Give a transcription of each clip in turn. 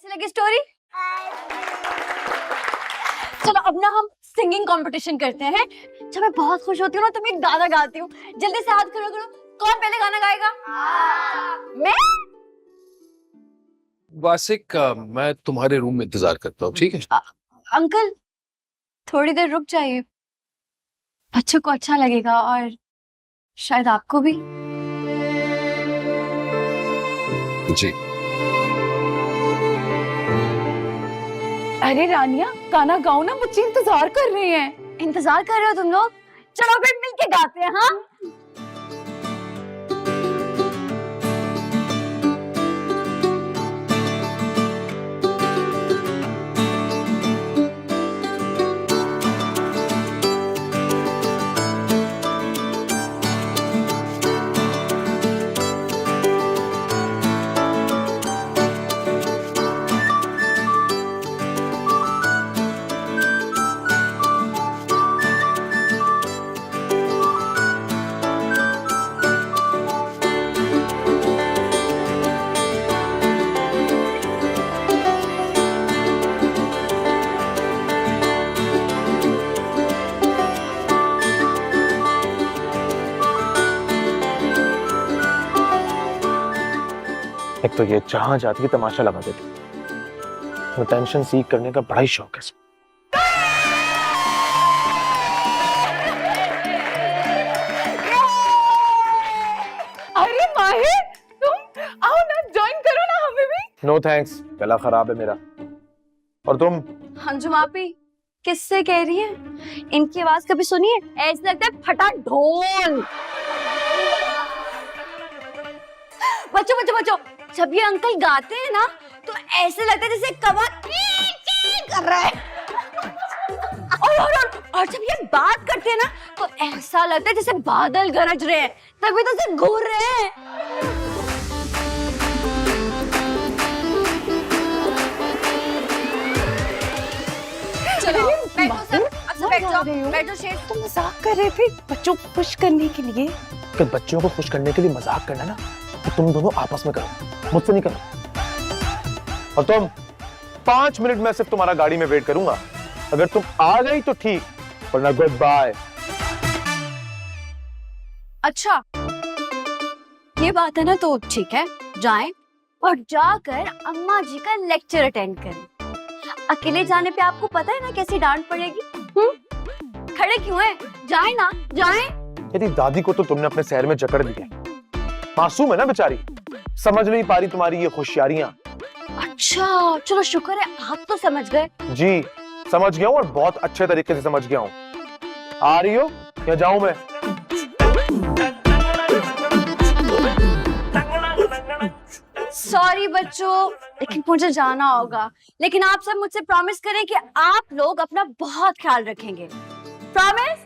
कैसी लगी स्टोरी? चलो अब ना हम सिंगिंग कंपटीशन करते हैं। जब मैं बहुत खुश होती हूँ ना तो मैं एक गाना गाती हूँ। जल्दी से हाथ खड़ा करो, कौन पहले गाना गाएगा? मैं। वासिक, मैं तुम्हारे रूम में इंतजार करता हूँ, ठीक है? अंकल थोड़ी देर रुक जाइए, बच्चों को अच्छा लगेगा और शायद आपको भी। जी। अरे रानिया, गाना गाओ ना, बच्चे इंतजार कर रहे हैं। इंतजार कर रहे हो तुम लोग? चलो फिर मिलके गाते हैं। हाँ, एक तो ये जहां जाती है तमाशा लगा देती, तो टेंशन सीख करने का बड़ा ही शौक है। अरे माहिर, तुम आओ ना, ज्वाइन करो ना हमें भी। नो थैंक्स, गला खराब है मेरा। और तुम? अंजुम आपी किससे कह रही है? इनकी आवाज कभी सुनी है? ऐसा लगता है फटा ढोल। बच्चों बच्चों बच्चों, जब ये अंकल गाते हैं ना तो ऐसे लगता है जैसे कौवा ची ची कर रहा है। और जब ये बात करते हैं ना तो ऐसा लगता है जैसे बादल गरज रहे हैं, तभी तो से घूर रहे हैं। चलो बैठो सब, अब सब बैठ जाओ, बैठो शेर। तुम मजाक कर रहे थे बच्चों को खुश करने के लिए। कि बच्चों को खुश करने के लिए मजाक करना ना तो तुम दोनों आपस में करो, मुझसे नहीं करो। और तुम 5 मिनट में सिर्फ तुम्हारा गाड़ी में वेट करूंगा। अगर तुम आ गई तो ठीक, वरना गुड बाय। अच्छा ये बात है ना, तो ठीक है, जाएं और जाकर अम्मा जी का लेक्चर अटेंड करें। अकेले जाने पे आपको पता है ना कैसी डांट पड़ेगी। खड़े क्यों हैं? जाएं ना, जाएं। यदि दादी को तो तुमने अपने शहर में जकड़ दिया, मासूम है ना बेचारी, समझ नहीं पा रही तुम्हारी ये होशियारियां। अच्छा चलो शुक्र है आप तो समझ गए। जी समझ गया हूँ, और बहुत अच्छे तरीके से समझ गया हूँ। आ रही हो या जाऊं मैं? सॉरी बच्चों, लेकिन मुझे जाना होगा। लेकिन आप सब मुझसे प्रॉमिस करें कि आप लोग अपना बहुत ख्याल रखेंगे। प्रॉमिस?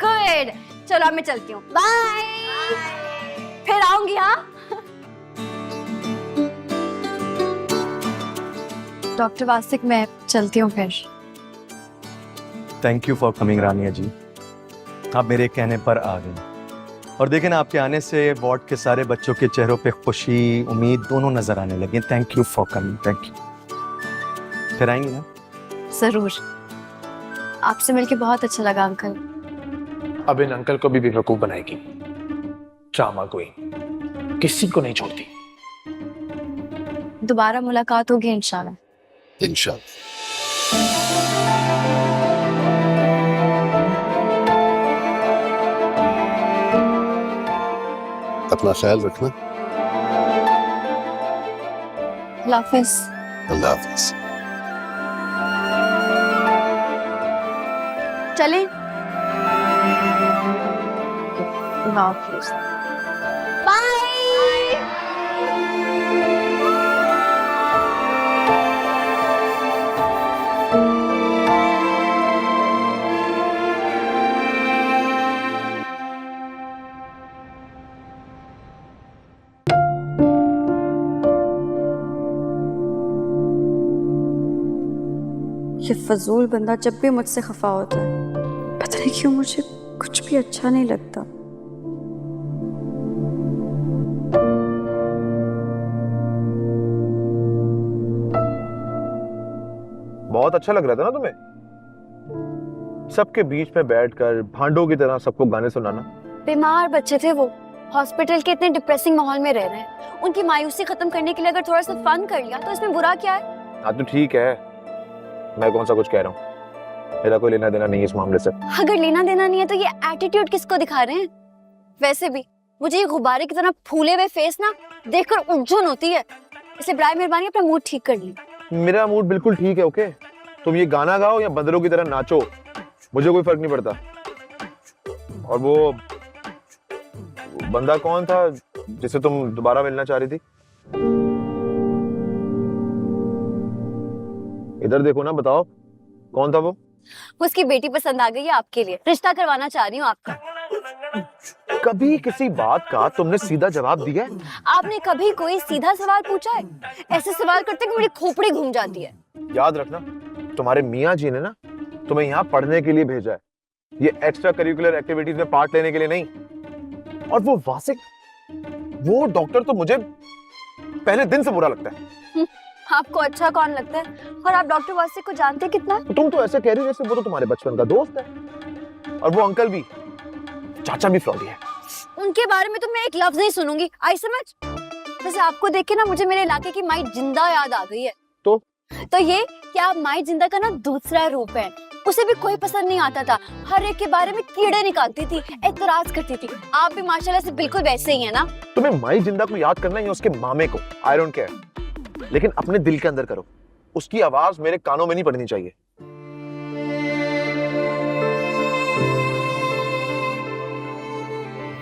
गुड। चलो अब मैं चलती हूँ, बाय। फिर आऊंगी। हाँ डॉक्टर वासिक, मैं चलती हूँ फिर। थैंक यू फॉर कमिंग रानिया जी, आप मेरे कहने पर आ गए। और देखें ना, आपके आने से वार्ड के सारे बच्चों के चेहरों पे खुशी, उम्मीद दोनों नजर आने लगे। Thank you for coming, thank you. फिर आएंगे ना? जरूर। आपसे मिलके बहुत अच्छा लगा अंकल। अब इन अंकल को भी बेवकूफ बनाएगी। ड्रामा क्वीन किसी को नहीं छोड़ती। दोबारा मुलाकात होगी इंशाल्लाह। इंशाल्लाह। अपना ख्याल रखना। अल्लाह हाफिज। अल्लाह हाफिज। चलें? अल्लाह हाफिज। बाय। ये फजूल बंदा जब भी मुझसे खफा होता है, पता नहीं क्यों मुझे कुछ भी अच्छा नहीं लगता। बहुत अच्छा लग रहा था ना तुम्हें, सबके बीच में बैठकर भांडों की तरह सबको गाने सुनाना। बीमार बच्चे थे वो, हॉस्पिटल के इतने डिप्रेसिंग माहौल में रह रहे हैं, उनकी मायूसी खत्म करने के लिए अगर थोड़ा सा फन कर लिया तो इसमें बुरा क्या है? हाँ तो ठीक है, मैं कौन सा कुछ कह रहा हूँ, मेरा कोई लेना देना नहीं है इस मामले से। अगर लेना देना नहीं है तो ये एटीट्यूड किसको दिखा रहे हैं? वैसे भी मुझे ये गुब्बारे की तरह फूले हुए फेस ना देखकर उलझन होती है, इसलिए बराए मेहरबानी अपना मूड ठीक कर ली। मेरा मूड बिल्कुल ठीक है, ओके? तुम ये गाना गाओ या बंदरों की तरह नाचो, मुझे कोई फर्क नहीं पड़ता। और वो बंदा कौन था जिसे तुम दोबारा मिलना चाह रही थी? इधर देखो ना, बताओ कौन था वो? उसकी बेटी पसंद आ गई है आपके लिए, रिश्ता करवाना चाह रही हूँ आपका। कभी किसी बात का तुमने सीधा जवाब दिया है? आपने कभी कोई सीधा सवाल पूछा है? ऐसे सवाल करते कि मेरी खोपड़ी घूम जाती है। याद रखना, तुम्हारे मियाँ जी ने ना तुम्हें यहाँ पढ़ने के लिए भेजा है, ये एक्स्ट्रा करिकुलर एक्टिविटीज में पार्ट लेने के लिए नहीं। और वो वासिक, वो डॉक्टर तो मुझे पहले दिन से बुरा लगता है। आपको अच्छा कौन लगता है? और आप डॉक्टर वासिक को जानते कितना? तो तुम तो ऐसे कह रही हो जैसे वो तो तुम्हारे बचपन का दोस्त है, और वो अंकल भी, चाचा भी फ्रॉडी है। उनके बारे में तो मैं एक लफ्ज नहीं सुनूंगी, आई समझ? वैसे आपको देख के ना मुझे मेरे इलाके की माई जिंदा याद आ गई है। तो ये कि आप माई जिंदा का ना दूसरा रूप है। उसे भी कोई पसंद नहीं आता था, हर एक के बारे में कीड़े निकालती थी, एतराज करती थी। आप भी माशाल्लाह से बिल्कुल वैसे ही है ना। तुम्हें माई जिंदा को याद करना है उसके मामे को, आई डोंट केयर, लेकिन अपने दिल के अंदर करो, उसकी आवाज मेरे कानों में नहीं पड़नी चाहिए।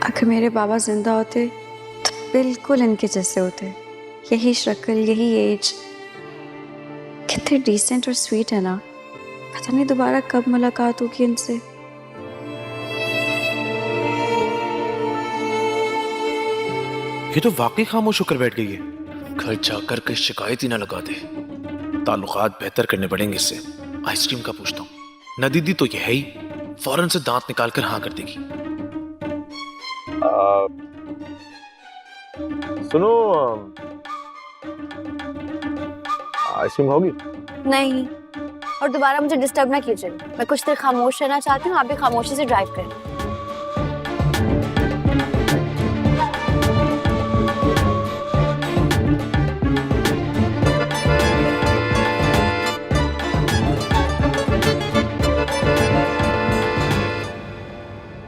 अगर मेरे बाबा जिंदा होते तो बिल्कुल इनके जैसे होते, यही शक्ल, यही एज, कितने डिसेंट और स्वीट है ना। पता नहीं दोबारा कब मुलाकात होगी इनसे। ये तो वाकई खामोश होकर बैठ गई है। घर जाकर कहीं शिकायत ही ना लगा दे। ताल्लुकात बेहतर करने पड़ेंगे इससे। आइसक्रीम का पूछता हूँ। न दीदी तो ये है ही, फौरन से दांत निकाल कर हाँ कर देगी। सुनो, आइसक्रीम खाओगी? नहीं, और दोबारा मुझे डिस्टर्ब ना कीजिए। मैं कुछ देर खामोश रहना चाहती हूँ, आप भी खामोशी से ड्राइव करें।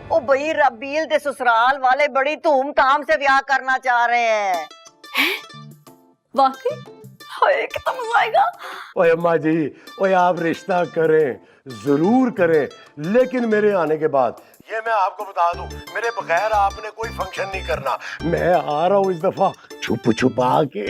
ओ भाई, रबील दे ससुराल वाले बड़ी धूमधाम से ब्याह करना चाह रहे हैं। वाकई? हाय कितना मजा आएगा। ओए अम्मा जी, ओए आप रिश्ता करें, जरूर करें, लेकिन मेरे आने के बाद। ये मैं आपको बता दूं, मेरे बगैर आपने कोई फंक्शन नहीं करना। मैं आ रहा हूँ इस दफा छुप छुपा के।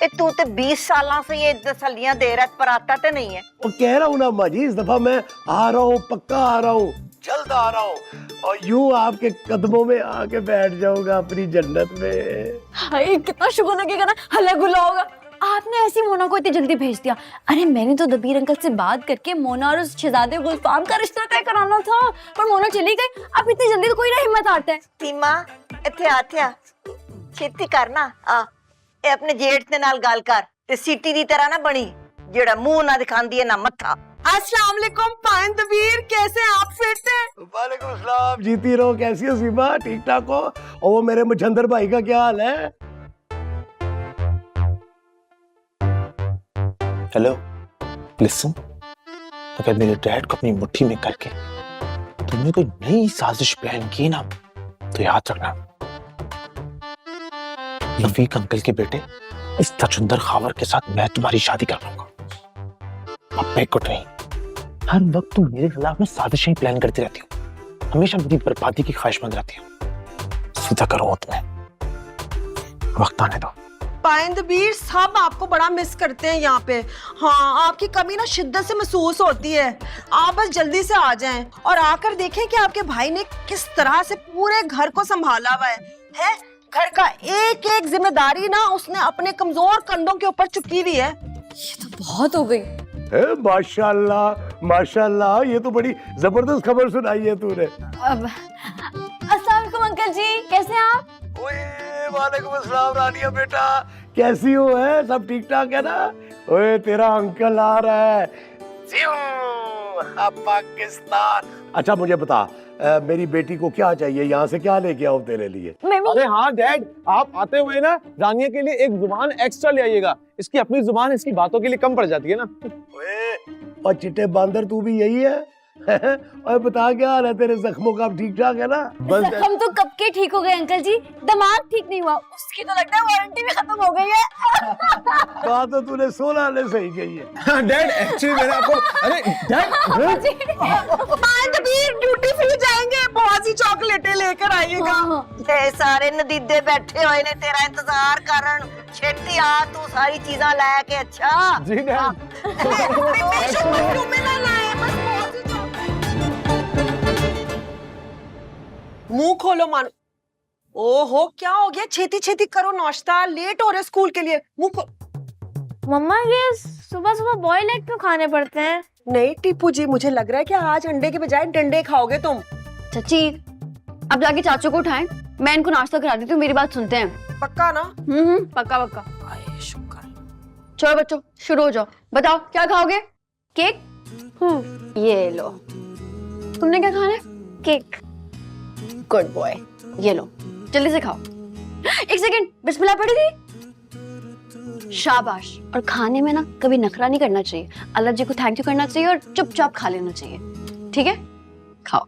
ए तू तो 20 साल से ये तसल्लियां दे रहा है, पर आता तो नहीं है। वो कह रहा हूँ ना अम्मा जी, इस दफा मैं आ रहा हूँ, पक्का आ रहा हूँ, जल्द आ रहा हूँ, और यूं आपके कदमों में आके बैठ जाऊंगा अपनी जन्नत में। हाय कितना शुक्र लगेगा ना, हल्ला गुल्ला होगा। आपने ऐसी मोना को इतनी जल्दी भेज दिया। अरे मैंने तो दबीर अंकल से बात करके मोना और उस शहजादे गुलफाम का रिश्ता तय कराना था, पर मोना चली गई। अब इतनी जल्दी तो कोई ना हिम्मत आता है। सीमा इत्थे आ, छेती करना आ, ए अपने जेठ दे नाल गल कर ते सीटी दी तरह ना बनी, जेड़ा मुंह ना दिखांदी है ना मत्था। अस्सलाम वालेकुम पाइन दबीर, कैसे आप फिट हैं? वालेकुम अस्सलाम, जीती रहो। कैसी हो सीमा? ठीक ठाक हो? और वो मेरे मुझंदर भाई का क्या हाल है? हेलो, लिसन, अगर मेरे डैड को अपनी मुट्ठी में करके तुमने कोई नई साजिश प्लान की ना, तो याद रखना, रफीक अंकल के बेटे इस तजुंदर खावर के साथ मैं तुम्हारी शादी कर लूंगा। अब मैं कुछ नहीं, हर वक्त तुम मेरे खिलाफ में साजिशें प्लान करती रहती हो, हमेशा मेरी बर्बादी की ख्वाहिशमंद रहती हो। सीधा करो तुम्हें, वक्त आने दो। पाइंदबीर सब आपको बड़ा मिस करते हैं यहाँ पे। हाँ, आपकी कमी ना शिद्दत से महसूस होती है। आप बस जल्दी से आ जाएं और आकर देखें कि आपके भाई ने किस तरह से पूरे घर को संभाला हुआ है? घर का एक एक जिम्मेदारी ना उसने अपने कमजोर कंधों के ऊपर चुकी हुई है। ये तो बहुत हो गई। माशाल्लाह माशाल्लाह, ये तो बड़ी जबरदस्त खबर सुनाई है तूने। अब अस्सलाम वालेकुम अंकल जी, कैसे हैं आप? ओए वालेकुम अस्सलाम रानिया बेटा, कैसी हो? है सब ठीक ठाक है ना? ओए तेरा अंकल आ रहा है, पाकिस्तान। अच्छा मुझे बता, मेरी बेटी को क्या चाहिए, यहाँ से क्या लेके आओ तेरे लिए? अरे हाँ डैड, आप आते हुए ना रानिया के लिए एक जुबान एक्स्ट्रा ले आइएगा। इसकी अपनी जुबान इसकी बातों के लिए कम पड़ जाती है ना। ओए, और चिट्टे बांदर तू भी यही है? और बता क्या हाल है तेरे जख्मों का, अब ठीक ठाक है ना? बस हम तो कब के ठीक हो गए अंकल जी, दिमाग ठीक नहीं हुआ, उसकी तो लगता है वारंटी भी खत्म हो गई है। बात तो तूने 16 आने सही कही है। डैड एक्चुअली मैंने आपको, अरे डैड ड्यूटी फ्री जाएंगे, बहुत सी चॉकलेटें लेकर आइएगा। ये सारे नदीदे बैठे हुए ने तेरा इंतजार करन, छेती आ तू सारी चीजा लेके। अच्छा जी डैड। मुंह खोलो मानो। ओहो क्या हो गया, छेती छेती करो नाश्ता, लेट हो रहे स्कूल के लिए। मुंह खोलो। मम्मा ये सुबह सुबह बॉयल एग क्यों खाने पड़ते हैं? नहीं टीपू जी, मुझे लग रहा है कि आज अंडे के बजाय डंडे खाओगे तुम। चाची अब जाके चाचू को उठाएं, मैं इनको नाश्ता करा देती हूँ, मेरी बात सुनते हैं। पक्का ना? पक्का पक्का। आए शुक्र। चलो बच्चों शुरू हो जाओ, बताओ क्या खाओगे? केक? ये लो। तुमने क्या खाना है? केक। गुड बॉय, ये लो जल्दी से खाओ। एक सेकंड, बिस्मिल्लाह पढ़ी थी? शाबाश। और खाने में ना कभी नखरा नहीं करना चाहिए, अल्लाह जी को थैंक यू करना चाहिए और चुपचाप खा लेना चाहिए, ठीक है? खाओ।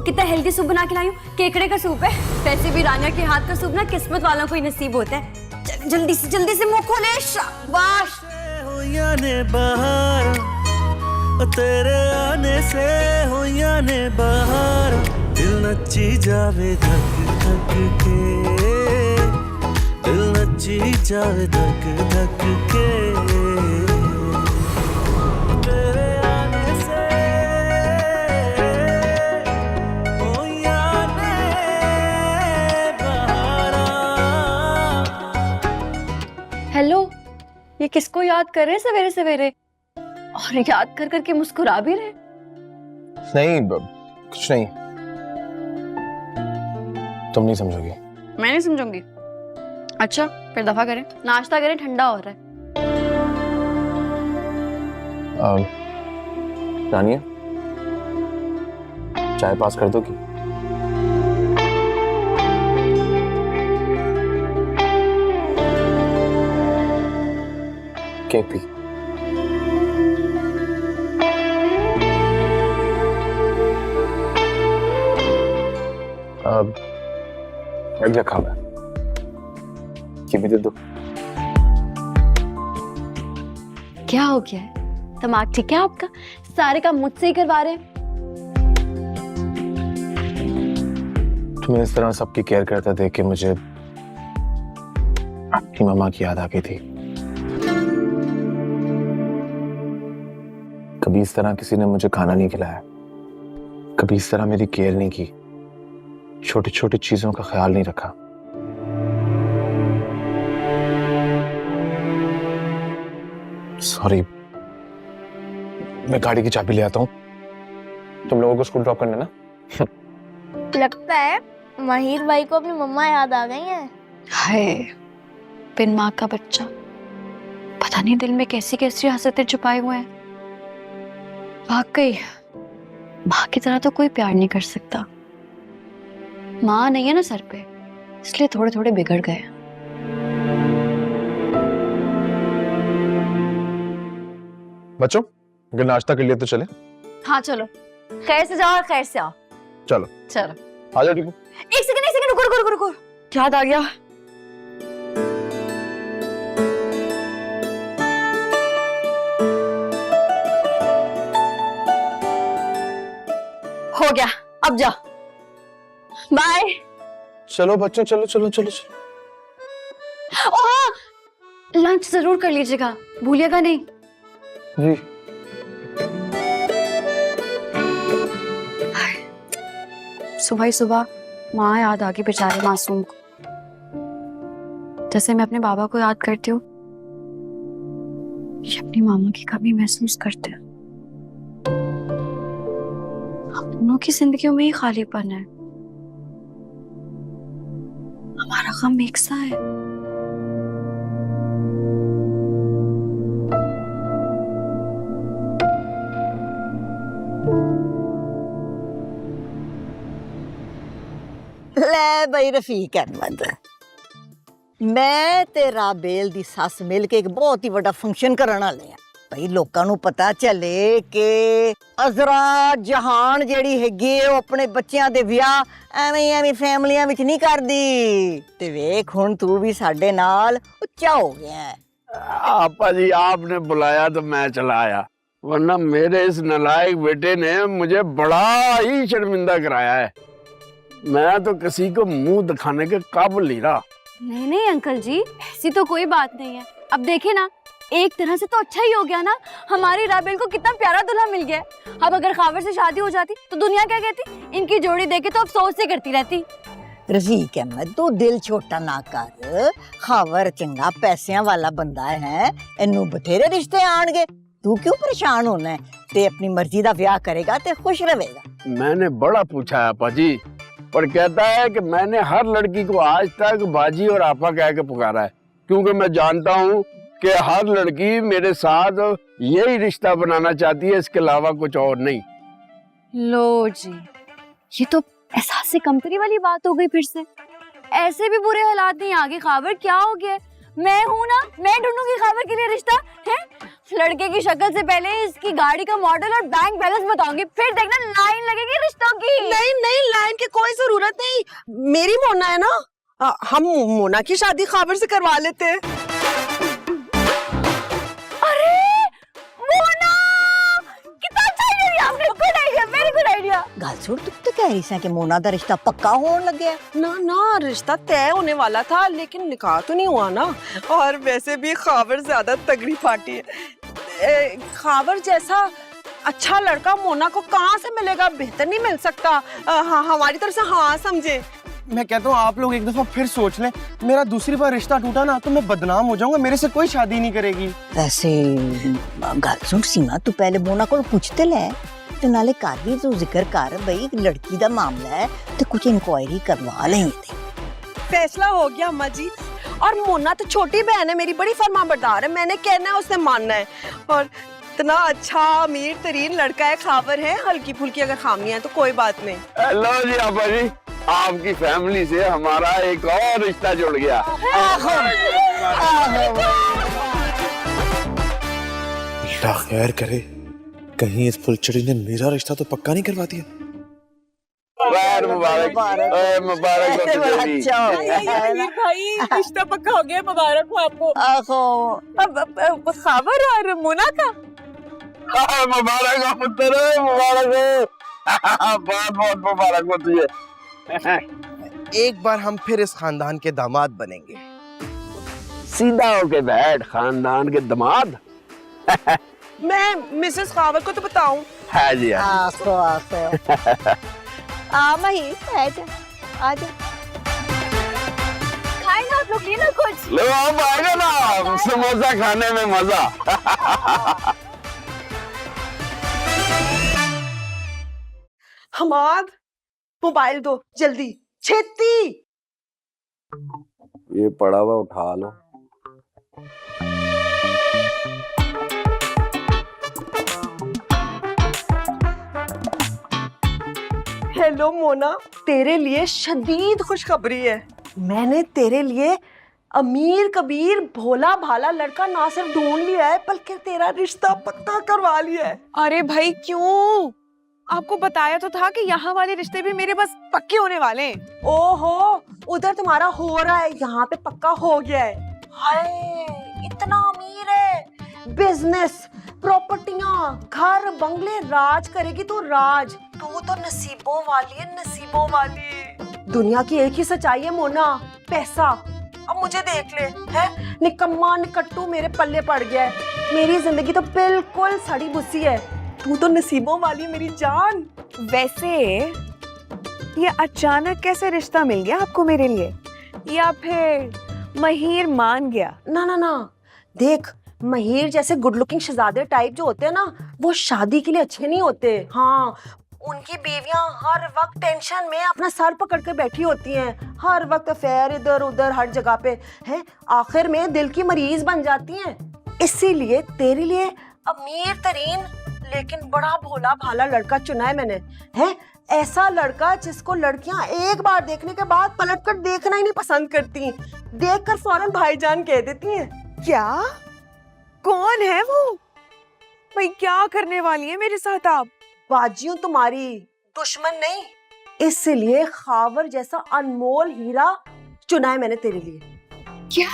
कितना हेल्दी सूप बना के लाई हूँ, केकड़े का सूप है। वैसे भी रानिया के हाथ का सूप ना किस्मत वालों को ही नसीब होता है। जल्दी से मुंह खोले। शाबाश। बाहर तेरे आने से होया ने बाहर, दिल नची जावे धक धक के, दिल नची जावे धक धक के। हेलो, ये किसको याद कर रहे हैं सवेरे सवेरे, और याद कर करके मुस्कुरा भी रहे? नहीं कुछ नहीं, तुम नहीं समझोगी। मैं नहीं समझूंगी। अच्छा फिर दफा करें, नाश्ता करें, ठंडा हो रहा है। रानिया चाय पास कर दो कि? केक भी। अब क्या खाना? ये भी दे दो। क्या हो गया है, दिमाग ठीक है आपका? सारे काम मुझसे ही करवा रहे हैं। तुम्हें इस तरह सबकी केयर करता देख के मुझे अपनी मम्मा की याद आ गई थी। कभी इस तरह किसी ने मुझे खाना नहीं खिलाया, कभी इस तरह मेरी केयर नहीं की, छोटी छोटी चीजों का ख्याल नहीं रखा। सॉरी, मैं गाड़ी की चाबी ले आता हूँ, तुम लोगों को स्कूल ड्रॉप करना ना। लगता है माहिर भाई को अपनी मम्मा याद आ गई है। हाय, बिन माँ का बच्चा, पता नहीं दिल में कैसी कैसी हसरतें छुपाए हुए हैं। वाकई माँ की तरह तो कोई प्यार नहीं कर सकता। माँ नहीं है ना सर पे, इसलिए थोड़े थोड़े बिगड़ गए। बच्चों अगर नाश्ता कर लिया तो चले? हाँ चलो, खैर से जाओ और खैर से आओ। चलो चलो आ जाओ। टीपू एक सेकंड रुको रुको रुको रुको, याद आ गया। हो गया, अब जा, बाय। चलो बच्चों, चलो चलो चलो चलो। ओह, लंच जरूर कर लीजिएगा, भूलिएगा नहीं। जी। सुबह ही सुबह माँ याद आ गई बेचारे मासूम को, जैसे मैं अपने बाबा को याद करती हूँ ये अपनी मामा की कमी महसूस करते हैं। हम दोनों की जिंदगियों में ही खालीपन है। हमारा गम एक सा है। ਲੈ ਬਈ ਰਫੀਕ ਅਹਿਮਦ, ਮੈਂ ਤੇ ਰਾਬੇਲ ਦੀ ਸੱਸ ਮਿਲ ਕੇ ਇੱਕ ਬਹੁਤ ਹੀ ਵੱਡਾ ਫੰਕਸ਼ਨ ਕਰਨ ਵਾਲੇ ਆ ਭਈ। ਲੋਕਾਂ ਨੂੰ ਪਤਾ ਚੱਲੇ ਕਿ ਅਜ਼ਰਾ ਜਹਾਨ ਜਿਹੜੀ ਹੈਗੀ ਉਹ ਆਪਣੇ ਬੱਚਿਆਂ ਦੇ ਵਿਆਹ ਐਵੇਂ ਫੈਮਲੀਆਂ ਵਿੱਚ ਨਹੀਂ ਕਰਦੀ। ਤੇ ਵੇਖ ਹੁਣ ਤੂੰ ਵੀ ਸਾਡੇ ਨਾਲ ਉੱਚਾ ਹੋ ਗਿਆ ਹੈ। आपा जी आपने बुलाया तो मैं चला आया, वरना मेरे इस नालायक बेटे ने मुझे बड़ा ही शर्मिंदा कराया है। मैं तो किसी को मुंह दिखाने के काबिल नहीं रहा। नहीं नहीं अंकल जी, ऐसी तो कोई बात नहीं है। अब देखिए ना, एक तरह से तो अच्छा ही हो गया ना। हमारी राबेल को कितना प्यारा दूल्हा मिल गया है। अब अगर खावर से शादी हो जाती तो दुनिया क्या कहती? इनकी जोड़ी देखे तो अफसोस से करती रहती। रफीक अहमद तू दिल छोटा ना कर। खावर चंगा पैसियां वाला बंदा है, इन्नू बथेरे रिश्ते आणगे। तू क्यों परेशान होना है? ते अपनी मर्जी दा ब्याह करेगा ते खुश रहेगा। मैंने बड़ा पूछा है आपा जी, पर कहता है कि मैंने हर लड़की को आज तक बाजी और आपा कह के पुकारा है, क्योंकि मैं जानता हूँ कि हर लड़की मेरे साथ यही रिश्ता बनाना चाहती है, इसके अलावा कुछ और नहीं। लो जी, ये तो एहसास से कमतरी वाली बात हो गई फिर से। ऐसे भी बुरे हालात नहीं आगे खावर, क्या हो गया? मैं हूं ना, मैं ढूंढूंगी खावर के लिए रिश्ता है। लड़के की शक्ल से पहले इसकी गाड़ी का मॉडल और बैंक बैलेंस बताऊंगी, फिर देखना लाइन लगेगी रिश्तों की। नहीं नहीं, लाइन की कोई जरूरत नहीं। मेरी मोना है ना, हम मोना की शादी खावर से करवा लेते हैं। अरे मोना, कितना अच्छा आइडिया आपने, good idea, very good idea. गल सुन, तू तो कह रही सा कि मोना दा रिश्ता पक्का होने लग गया। ना ना, रिश्ता तय होने वाला था, लेकिन निकाह तो नहीं हुआ ना। और वैसे भी खावर ज्यादा तगड़ी पार्टी है। खावर जैसा अच्छा लड़का मोना को कहाँ से मिलेगा? बेहतर नहीं मिल सकता। हाँ, हमारी तरफ से हाँ समझे। मैं कहता हूँ आप लोग एक दफा फिर सोच लें। मेरा दूसरी बार रिश्ता टूटा ना तो मैं बदनाम हो जाऊंगा, मेरे से कोई शादी नहीं करेगी। वैसे गल सुन सीमा, तू पहले मोना को पूछते ले ते नाले घर भी तू जिक्र कर भाई लड़की दा मामला है तो कुछ इंक्वायरी करवा लेंगे। फैसला हो गया अम्मा जी। और मोना तो छोटी बहन है मेरी, बड़ी फरमाबरदार है। मैंने कहना है उसने मानना है। और इतना अच्छा अमीर तरीन लड़का है खावर है, हल्की फुल्की अगर खामियां है तो कोई बात नहीं। हेलो जी आपा जी, आपकी फैमिली से हमारा एक और रिश्ता जुड़ गया। अल्लाह खैर करे, कहीं इस फुलचड़ी ने मेरा रिश्ता तो पक्का नहीं करवा दिया। मुबारक मुबारक हो तुझे जी। भाई रिश्ता पक्का हो गया, मुबारक हो आपको। अब खावर और मोना का मुबारक हो पुत्र, मुबारक हो। बहुत बहुत मुबारक हो तुझे। एक बार हम फिर इस खानदान के दामाद बनेंगे। सीधा होके बैठ, खानदान के दामाद। मैं मिसेस खावर को तो बताऊं। है जी आसो आसो आ मही बैठ आजा। खाए ना आप लोग, लेना कुछ। लो आप आएगा ना, समोसा खाने में मजा। हमाद मोबाइल दो जल्दी, छेती। ये पड़ा हुआ उठा लो। हेलो मोना, तेरे लिए शदीद खुशखबरी है। मैंने तेरे लिए अमीर कबीर भोला भाला लड़का ना सिर्फ ढूंढ लिया है बल्कि तेरा रिश्ता पक्का करवा लिया है। अरे भाई क्यों? आपको बताया तो था कि यहाँ वाले रिश्ते भी मेरे बस पक्के होने वाले हैं। ओहो, उधर तुम्हारा हो रहा है, यहाँ पे पक्का हो गया है। हाय, इतना अमीर है, बिजनेस, प्रॉपर्टियां, घर बंगले, राज करेगी तो राज। तू तो नसीबों वाली है, नसीबों वाली। दुनिया की एक ही सच्चाई है मोना, पैसा। अब मुझे देख ले, है निकम्मा निकट्टू मेरे पल्ले पड़ गया है। मेरी जिंदगी तो बिल्कुल सड़ी भुस्सी है। तू तो नसीबों वाली मेरी जान। वैसे ये अचानक कैसे रिश्ता मिल गया आपको मेरे लिए, या फिर महीर मान गया? ना ना ना, देख महिर जैसे गुड लुकिंग शहजादे टाइप जो होते हैं ना, वो शादी के लिए अच्छे नहीं होते। हाँ, उनकी बीवियां हर वक्त टेंशन में अपना सर पकड़ कर बैठी होती हैं, हर वक्त अफेयर इधर उधर हर जगह पे है, आखिर में दिल की मरीज बन जाती हैं। इसीलिए तेरे लिए अमीर तरीन लेकिन बड़ा भोला भाला लड़का चुना है मैंने, है ऐसा लड़का जिसको लड़कियां एक बार देखने के बाद पलट कर देखना ही नहीं पसंद करती, देखकर फौरन भाईजान कह देती हैं। क्या? कौन है वो? भाई क्या करने वाली है मेरे साथ आप? बाजियों तुम्हारी, दुश्मन नहीं। इसलिए खावर जैसा अनमोल हीरा चुना है मैंने तेरे लिए। क्या?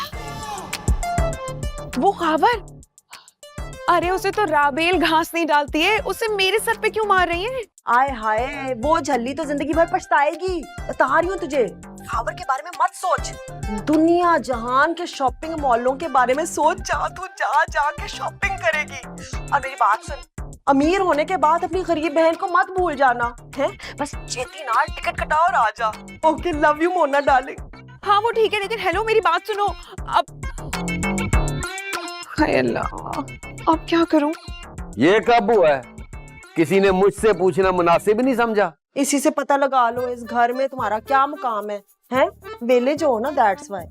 वो खावर? अरे उसे तो राबेल घास नहीं डालती है, उसे मेरे सर पे क्यों मार रही है? आय हाय, वो झल्ली तो जिंदगी भर पछताएगी। बता रही हूँ तुझे, खावर के बारे में मत सोच, दुनिया जहान के शॉपिंग मॉलों के बारे में सोच। जा तू जा के शॉपिंग करेगी। और मेरी बात सुन, अमीर होने के बाद अपनी गरीब बहन को मत भूल जाना है, बस छेती नाल टिकट कटा और आ जा। Okay, love you Mona darling. हाँ वो ठीक है, लेकिन हेलो मेरी बात सुनो। अब हाय अल्लाह, अब क्या करूं? ये कब हुआ है? किसी ने मुझसे पूछना मुनासिब नहीं समझा? इसी से पता लगा लो इस घर में तुम्हारा क्या मुकाम है? हैं? बेले जो हो ना, दैट्स व्हाई।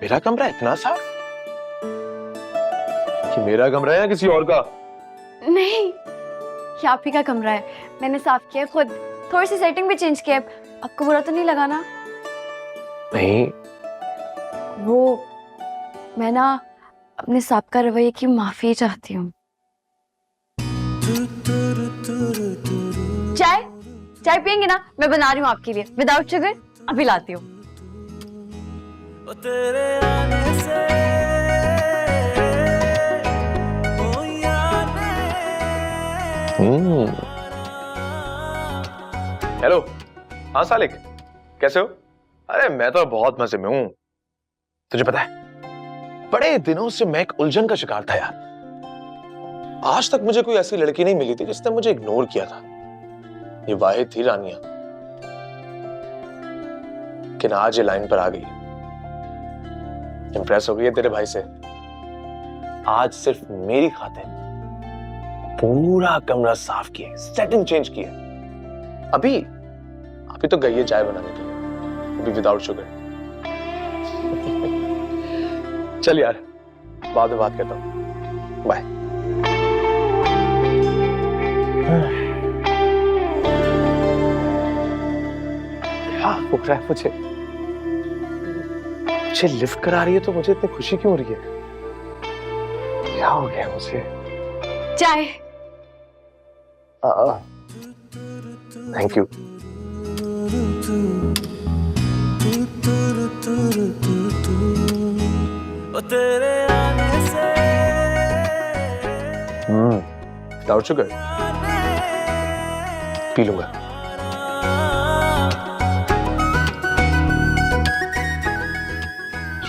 मेरा कमरा इतना साफ? कि मेरा कमरा है या किसी और का? नहीं, ये आप ही का कमरा है, मैंने साफ किया खुद, थोड़ी सी सेटिंग भी चेंज की है। आपको बुरा तो नहीं लगा ना? नहीं। वो मैं ना अपने साबका रवैये की माफी चाहती हूँ। चाय चाय पियेंगे ना? मैं बना रही हूँ आपके लिए विदाउट शुगर, अभी लाती हूँ। तेरे आने से हेलो, हाँ सालिक, कैसे हो? अरे मैं तो बहुत मजे में हूँ। तुझे पता है, बड़े दिनों से मैं एक उलझन का शिकार था यार। आज तक मुझे कोई ऐसी लड़की नहीं मिली थी जिसने मुझे इग्नोर किया था। ये वाहिद थी रानिया, लेकिन आज ये लाइन पर आ गई। इंप्रेस हो गई है तेरे भाई से। आज सिर्फ मेरी खातिर पूरा कमरा साफ किया, सेटिंग चेंज किया। अभी तो गई है चाय बनाने के लिए, अभी विदाउट शुगर। चल यार, बाद में बात करता हूं, बाय। क्या हो रहा है मुझे लिफ्ट करा रही है तो मुझे इतनी खुशी क्यों हो रही है? क्या हो गया मुझे? चाय। Thank you. तेरे आने से विदाउट शुगर पी लूंगा।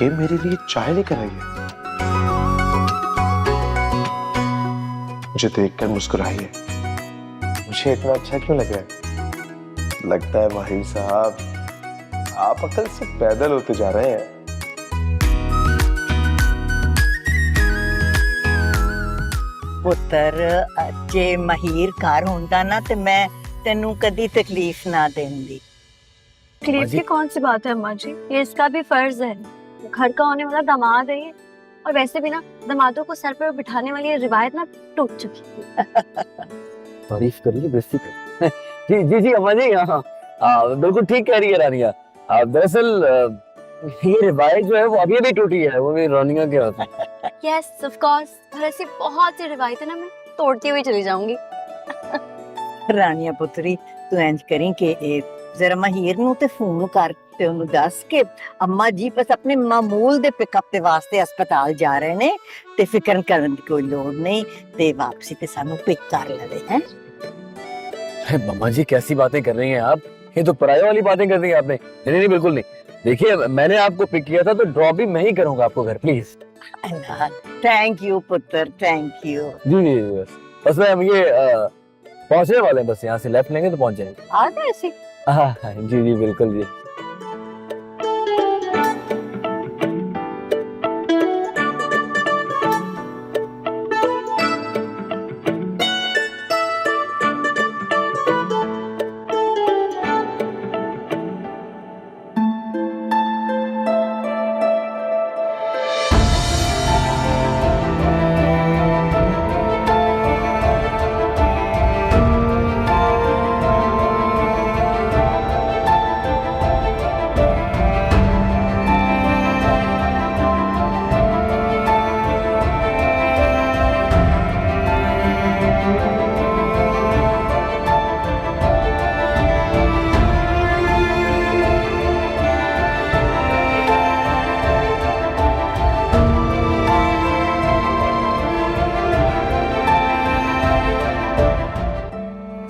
ये मेरे लिए चाय लेकर आई है, मुझे देखकर मुस्कुराई है। मुझे इतना अच्छा क्यों लग रहा है? लगता है माहिर साहब आप अकल से पैदल होते जा रहे हैं। पुत्र जे महिर घर होंदा ना ते मैं तेनू कदी तकलीफ ना देंदी। तकलीफ की कौन सी बात है अम्मा जी, ये इसका भी फर्ज है, घर का होने वाला दामाद है ये। और वैसे भी ना दामादों को सर पर बिठाने वाली रिवायत ना टूट चुकी है। तारीफ करिए, बेइज्जती कर। जी जी जी अम्मा जी, हाँ बिल्कुल ठीक कह रही है रानिया। दरअसल ये रिवायत जो है वो अभी भी टूटी है, वो भी रानिया के हाथ में। यस ऑफ कोर्स, और ऐसी बहुत सी रिवायतें ना मैं तोड़ती हुई चली जाऊंगी। रानिया पुत्री तू इंज करी कि जरा महिर नू ते फोन कर ते उन्हें दस के अम्मा जी बस अपने मामूल दे पिकअप ते वास्ते अस्पताल जा रहे ने ते फिक्र करने की कोई लोड़ नहीं, ते वापसी ते सानू पिक कर ले हैं। अरे मम्मा जी कैसी बातें कर रही हैं आप? ये तो पराये वाली बातें कर रही हैं आपने। नहीं नहीं बिल्कुल नहीं। देखिए मैंने आपको पिक किया था तो ड्रॉप भी मैं ही करूंगा आपको घर, प्लीज। थैंक यू पुत्र, थैंक यू। जी जी बस। बस मैं हम ये पहुंचने वाले हैं, बस यहाँ से लेफ्ट लेंगे तो पहुंच जाएंगे। आ गए ऐसे? हाँ जी जी बिल्कुल जी।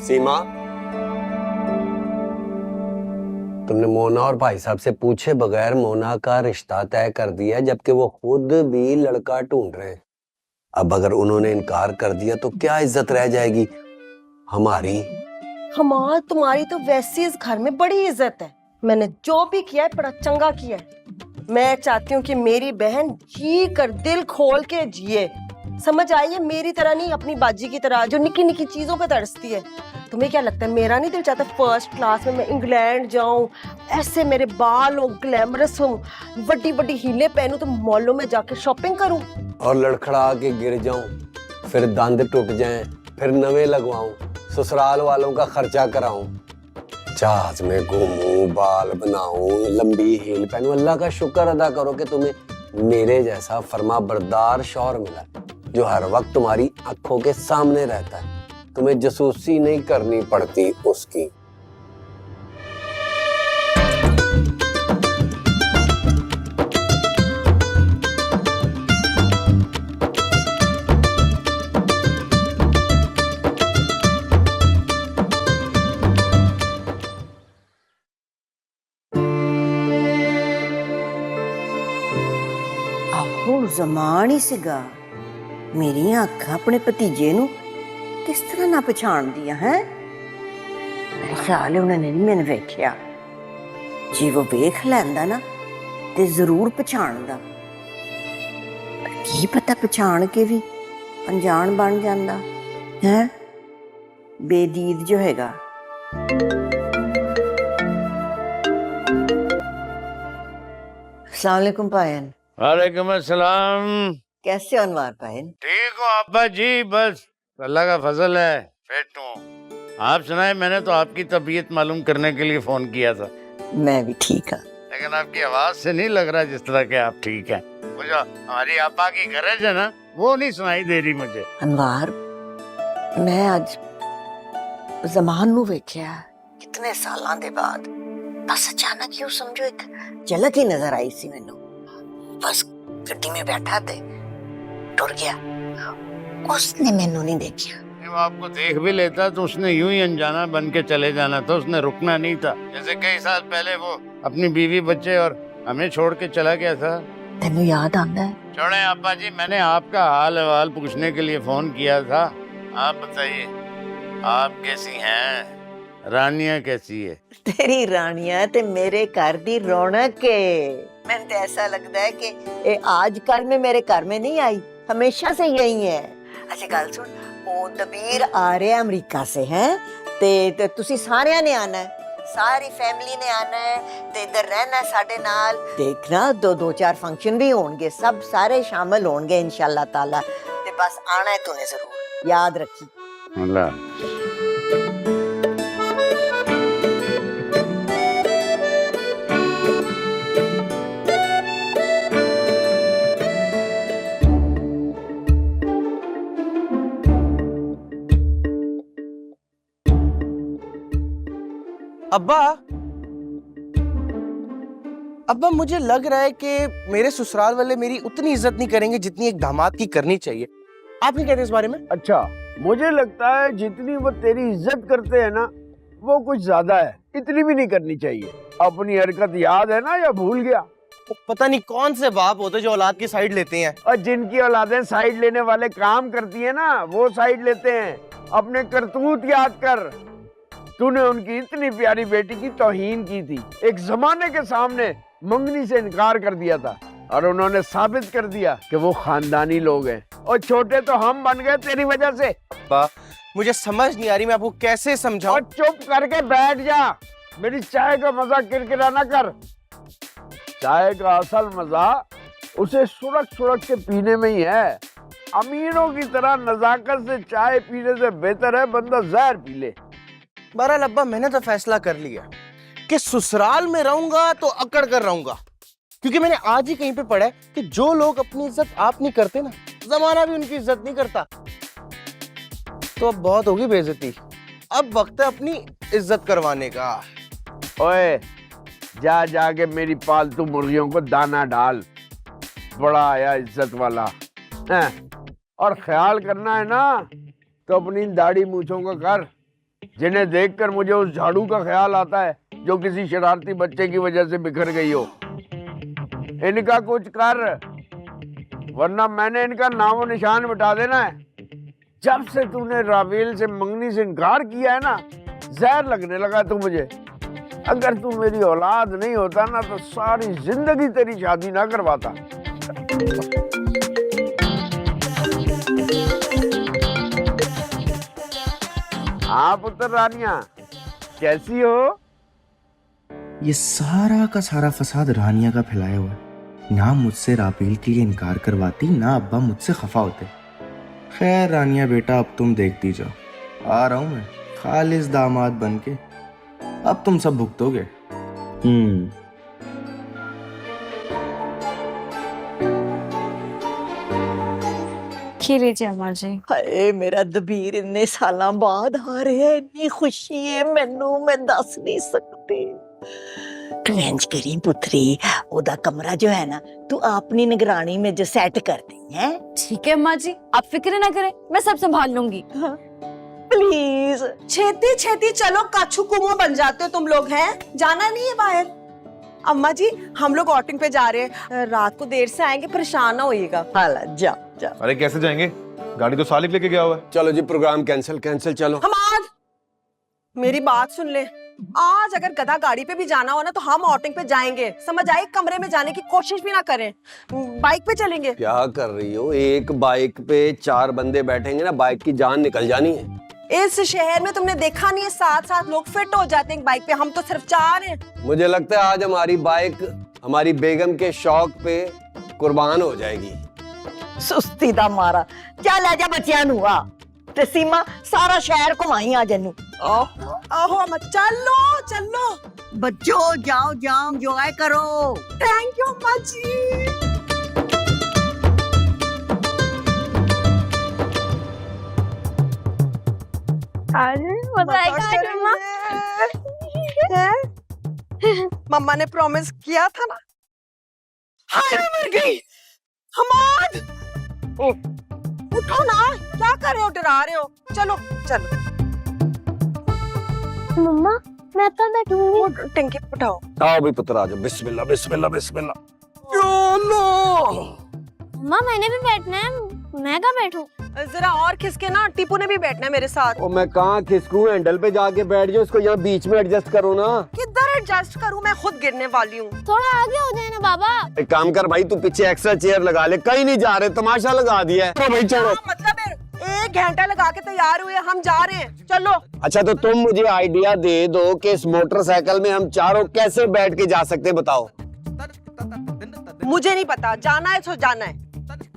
सीमा, तुमने मोना और भाई साहब से पूछे बगैर मोना का रिश्ता तय कर दिया, जबकि वो खुद भी लड़का ढूंढ रहे हैं। अब अगर उन्होंने इनकार कर दिया तो क्या इज्जत रह जाएगी हमारी? हमार तुम्हारी तो वैसे इस घर में बड़ी इज्जत है। मैंने जो भी किया है बड़ा चंगा किया है। मैं चाहती हूँ कि मेरी बहन जी कर दिल खोल के जिए, समझ आई है? मेरी तरह नहीं, अपनी बाजी की तरह जो निकी निकी चीजों पे तरसती है। तुम्हें क्या लगता है मेरा नहीं दिल चाहता फर्स्ट क्लास में मैं इंग्लैंड जाऊं, ऐसे मेरे बाल हो, ग्लैमरस हो, बड़ी बड़ी हीले पहनूं, तो मॉलों में जाके शॉपिंग करूं और लड़खड़ा के गिर जाऊं, फिर दंद टूट जाएं, फिर नवे लगवाऊं, ससुराल वालों का खर्चा कराऊं, जहाज में घूमूं, बाल बनाऊं, लंबी हील पहनूं। अल्लाह का शुक्र अदा करो कि तुम्हें मेरे जैसा फरमा बरदार शौहर मिला, जो हर वक्त तुम्हारी आंखों के सामने रहता है, तुम्हें जासूसी नहीं करनी पड़ती उसकी। ਆਹੋ ਜ਼ਮਾਨ ਹੀ ਸੀਗਾ ਮੇਰੀਆਂ ਅੱਖਾਂ ਆਪਣੇ ਭਤੀਜੇ ਨੂੰ ਕਿਸ ਤਰ੍ਹਾਂ ਨਾ ਪਛਾਣਦੀਆਂ ਹੈ। ਮੇਰੇ ਖਿਆਲ ਹੈ ਉਹਨਾਂ ਨੇ ਨਹੀਂ ਮੈਨੂੰ ਵੇਖਿਆ। ਜੇ ਉਹ ਵੇਖ ਲੈਂਦਾ ਨਾ ਤੇ ਜ਼ਰੂਰ ਪਛਾਣਦਾ। ਕੀ ਪਤਾ ਪਛਾਣ ਕੇ ਵੀ ਅਣਜਾਣ ਬਣ ਜਾਂਦਾ ਹੈ। ਬੇਦੀਦ ਜੋ ਹੈਗਾ। अस्सलाम वालेकुम पायन। वालेकुम अस्सलाम। कैसे हो अनवार पायन? ठीक हो अब्बा जी? बस अल्लाह का फजल है, फिट हूँ। आप सुनाए, मैंने तो आपकी तबीयत मालूम करने के लिए फोन किया था। मैं भी ठीक हूँ, लेकिन आपकी आवाज से नहीं लग रहा जिस तरह के आप ठीक हैं। वो जो हमारी अब्बा की गरज है ना, वो नहीं सुनाई दे रही मुझे। अनवार, मैं आज जमान नू वेख्या कितने सालों के बाद, बस अचानक यूं समझो एक झलक ही नजर आई सी मैनू। बस गड्डी में बैठा थे, टुर गया, उसने मैनू नहीं देखा। वो आपको देख भी लेता तो उसने यूं ही अनजाना बन के चले जाना था, उसने रुकना नहीं था। जैसे कई साल पहले वो अपनी बीवी बच्चे और हमें छोड़ के चला गया था। तेनू याद आंदा है? छोड़े अब्बा जी, मैंने आपका हाल अहवाल पूछने के लिए फोन किया था। आप बताइए, आप कैसी हैं? रानिया कैसी है? तेरी रानिया ते मेरे घर दी रौनक है। मैंने तो ऐसा लगता है कि ये आज कल में मेरे घर में नहीं आई, हमेशा से यही है। अच्छा गल सुन, वो दबीर आ रहे हैं अमेरिका से, हैं ते तुसी सारियां ने आना है, सारी फैमिली ने आना है ते इधर रहना है साडे नाल। देखना दो चार फंक्शन भी होंगे, सब सारे शामिल होंगे इंशाल्लाह ताला। ते बस आना है तूने जरूर, याद रखी। अल्लाह। अब्बा, अब्बा मुझे लग रहा है कि मेरे ससुराल वाले मेरी उतनी इज्जत नहीं करेंगे जितनी एक दामाद की करनी चाहिए। आप नहीं कहते इस बारे में? अच्छा, मुझे लगता है जितनी वो तेरी इज्जत करते हैं ना, वो कुछ ज्यादा है। इतनी भी नहीं करनी चाहिए। अपनी हरकत याद है ना या भूल गया? पता नहीं कौन से बाप होते जो औलाद की साइड लेते हैं। और जिनकी औलादें साइड लेने वाले काम करती है ना, वो साइड लेते हैं। अपने करतूत याद कर, तूने उनकी इतनी प्यारी बेटी की तौहीन की थी, एक जमाने के सामने मंगनी से इनकार कर दिया था, और उन्होंने साबित कर दिया कि वो खानदानी लोग हैं, और छोटे तो हम बन गए तेरी वजह से। अब्बा मुझे समझ नहीं आ रही, मैं आपको कैसे समझाऊं। और चुप करके बैठ जा, मेरी चाय का मजा किरकिरा ना कर। चाय का असल मजा उसे सुड़क सुड़क के पीने में ही है। अमीरों की तरह नजाकत से चाय पीने से बेहतर है बंदा जहर पी ले। बहरहाल अब्बा मैंने तो फैसला कर लिया कि ससुराल में रहूंगा तो अकड़ कर रहूंगा, क्योंकि मैंने आज ही कहीं पे पढ़ा है कि जो लोग अपनी इज्जत आप नहीं करते ना, जमाना भी उनकी इज्जत नहीं करता। तो अब बहुत होगी बेइज्जती, अब वक्त है अपनी इज्जत करवाने का। ओए जा जाके मेरी पालतू मुर्गियों को दाना डाल, बड़ा आया इज्जत वाला है। और ख्याल करना है ना तो अपनी दाढ़ी मूछों का कर, जिन्हें देखकर मुझे उस झाड़ू का ख्याल आता है जो किसी शरारती बच्चे की वजह से बिखर गई हो। इनका कुछ कर, वरना मैंने इनका नामो निशान मिटा देना है। जब से तूने रावेल से मंगनी से इनकार किया है ना, जहर लगने लगा तू मुझे। अगर तू मेरी औलाद नहीं होता ना तो सारी जिंदगी तेरी शादी ना करवाता। हाँ पुत्र रानिया, कैसी हो? ये सारा का सारा फसाद रानिया का फैलाया हुआ है। ना मुझसे राबेल के लिए इनकार करवाती, ना अब्बा मुझसे खफा होते। खैर रानिया बेटा, अब तुम देखती जाओ, आ रहा हूं मैं खालिस दामाद बन के, अब तुम सब भुगतोगे। खी लीजिए अम्मा जी। हाय मेरा दबीर इन्ने सालां बाद आ रहा है, इन्नी खुशी है मैनू, मैं दस नहीं सकती। तू इंज करी पुत्री, ओदा कमरा जो है ना तू अपनी निगरानी में जो सेट कर दी है। ठीक है अम्मा जी, आप फिक्र ना करें, मैं सब संभाल लूंगी। प्लीज छेती छेती चलो, काछू कुमो बन जाते हो तुम लोग, हैं जाना नहीं है बाहर। अम्मा जी हम लोग आउटिंग पे जा रहे हैं, रात को देर से आएंगे, परेशान ना होइएगा। हाला जा जा। अरे कैसे जाएंगे, गाड़ी तो सालिक लेके गया हुआ है। चलो जी, प्रोग्राम कैंसिल चलो। हम आज मेरी बात सुन ले, आज अगर गधा गाड़ी पे भी जाना हो ना तो हम आउटिंग पे जाएंगे, समझ आए? कमरे में जाने की कोशिश भी ना करें, बाइक पे चलेंगे। क्या कर रही हो? एक बाइक पे 4 बंदे बैठेंगे ना, बाइक की जान निकल जानी है। इस शहर में तुमने देखा नहीं है, 7-7 लोग फिट हो जाते हैं बाइक पे, हम तो सिर्फ 4 हैं। मुझे लगता है आज हमारी बाइक हमारी बेगम के शौक पे कुर्बान हो जाएगी। सुस्ती दा मारा क्या ले जा बच्चियां नु आ ते सीमा सारा शहर घुमाई आ जन्नू। आहो अम्मा, चलो चलो बच्चों, जाओ जाओ एंजॉय करो। थैंक यू अम्मा जी। मजा आएगा मम्मा। मम्मा ने प्रॉमिस किया था ना। हाय मैं मर गई। हमाद उठो ना, क्या कर रहे हो, डरा रहे हो? चलो चलो मम्मा मैं तो बैठूंगी। टंकी उठाओ। आओ भाई पुत्र, आ जाओ। बिस्मिल्लाह बिस्मिल्लाह बिस्मिल्लाह। मम्मा मैंने भी बैठना है, मैं कहाँ बैठूं? जरा और खिसके ना, टीपू ने भी बैठना है मेरे साथ। ओ मैं कहाँ खिसकूं, हैंडल पे जाके बैठ जाओ, इसको यहाँ बीच में एडजस्ट करो ना। किधर एडजस्ट करूं, मैं खुद गिरने वाली हूँ। थोड़ा आगे हो जाए ना बाबा। एक काम कर भाई, तू पीछे एक्स्ट्रा चेयर लगा ले, कहीं नहीं जा रहे, तमाशा लगा दिया है। तो भाई चलो, मतलब 1 घंटा लगा के तैयार हुए, हम जा रहे हैं, चलो। अच्छा तो तुम मुझे आइडिया दे दो कि इस मोटरसाइकिल में हम चारों कैसे बैठ के जा सकते हैं, बताओ। मुझे नहीं पता, जाना है तो जाना है।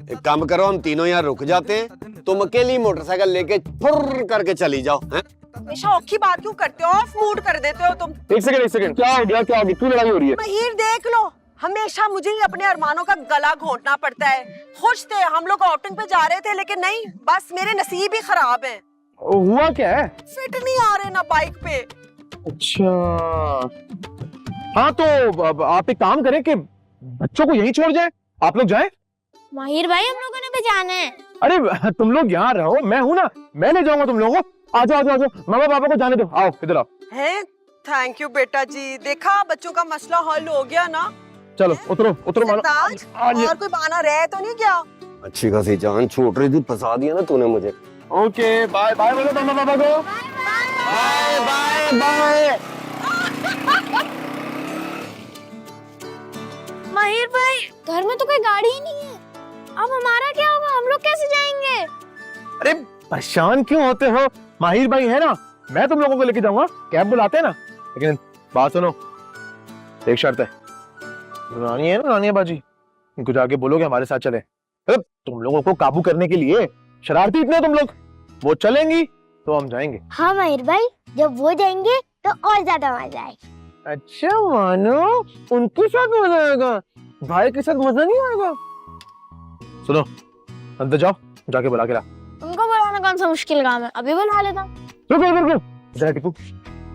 एक काम करो, हम तीनों यहाँ रुक जाते हैं, तुम अकेली मोटरसाइकिल लेके फुर्र करके चली जाओ। हैं? हमेशा औखी बात क्यों करते हो, ऑफ मूड कर देते हो तुम। एक सेकंड, क्या हो गया, क्यों लड़ाई हो रही है? महीर देख लो, हमेशा मुझे ही अपने अरमानों का गला घोंटना पड़ता है। खुश थे हम लोग, आउटिंग पे जा रहे थे, लेकिन नहीं, बस मेरे नसीब ही खराब हैं। हुआ क्या है? फिट नहीं आ रहे ना बाइक पे। अच्छा हाँ, तो आप एक काम करें कि बच्चों को यहीं छोड़ जाए, आप लोग जाएं। माहिर भाई हम लोगों ने भी जाना है। अरे तुम लोग यहाँ रहो, मैं हूँ ना, मैं ले जाऊंगा तुम लोगों को। आ जाओ, मामा पापा को जाने दो, आओ इधर आओ। हैं? थैंक यू बेटा जी, देखा बच्चों का मसला हल हो गया ना। चलो उतरो उतरो मानो। सरताज, और कोई बहाना रह तो नहीं क्या? अच्छी खासी जान छूट रही थी, फंसा दिया ना तूने मुझे। ओके बाय बाय बोलो मम्मा पापा को। Bye bye bye. माहिर भाई, घर में तो कोई गाड़ी ही नहीं है, अब हमारा क्या होगा? हम लोग कैसे जाएंगे? अरे परेशान क्यों होते हो? माहिर भाई है ना, मैं तुम लोगों को लेके जाऊंगा, कैब बुलाते हैं ना। लेकिन बात सुनो, एक शर्त है। रानी है ना, रानिया बाजी, उनको जाके बोलोगे हमारे साथ चले। अरे तुम लोगों को काबू करने के लिए शरारती इतने तुम लोग, वो चलेंगी तो हम जाएंगे। हाँ माहिर भाई, जब वो जाएंगे तो और ज्यादा मजा आएगा। अच्छा मानो, उनके साथ मजा आएगा, भाई के साथ मजा नहीं आएगा। सुनो, अंदर जाओ, जाके बुला के ला। उनको बुलाना कौन सा मुश्किल काम है, अभी बुला लेता हूँ। रुको, जरा टिपू,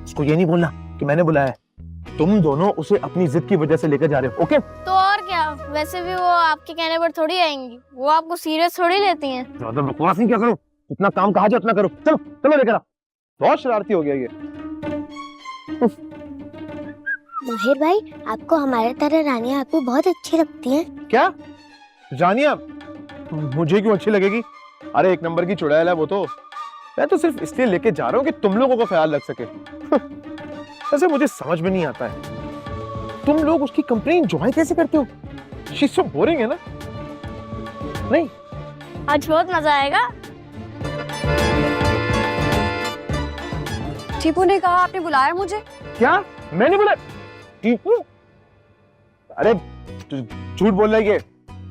उसको ये नहीं बोलना कि मैंने बुलाया है। तुम दोनों उसे अपनी जिद की वजह से लेकर जा रहे हो, ओके? तो और क्या, वैसे भी वो आपके कहने पर थोड़ी आएंगी, वो आपको सीरियस थोड़ी लेती हैं। ज्यादा बकवास नहीं क्या करो, इतना काम कहा जाए उतना करो। चलो चलो लेकर आ, बहुत शरारती हो गया ये। माहिर भाई, आपको हमारे तरह रानिया आपको बहुत अच्छी लगती हैं। क्या रानिया मुझे क्यों अच्छी लगेगी? अरे एक नंबर की चुड़ैल है वो तो। मैं तो सिर्फ इसलिए लेके जा रहा हूँ कि तुम लोगों को ख्याल रख सके। वैसे मुझे समझ में नहीं आता है, तुम लोग उसकी कंपनी एंजॉय कैसे करते हो? शी इज सो बोरिंग है ना? नहीं, आज बहुत मजा आएगा। टीपू ने कहा आपने बुलाया मुझे। क्या मैंने बोला? टीपू? अरे झूठ बोल रहा है ये,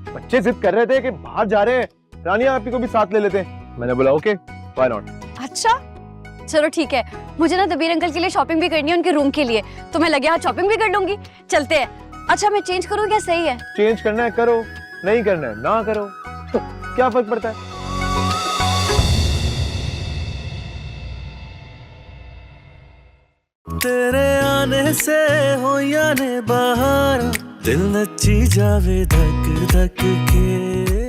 बच्चे जिद कर रहे थे कि बाहर जा रहे हैं, रानिया आपी को भी साथ ले लेते हैं। मैंने बोला ओके, व्हाई नॉट। अच्छा चलो ठीक है, मुझे ना दबीर अंकल के लिए शॉपिंग भी करनी है, उनके रूम के लिए, तो मैं लगे हाथ शॉपिंग भी कर लूंगी। चलते हैं। अच्छा मैं चेंज करूँ क्या? सही है। चेंज करना है करो, नहीं करना है ना करो, क्या फर्क पड़ता है? तेरे आने से हो या ने बाहर, दिल नची जावे धक धक के।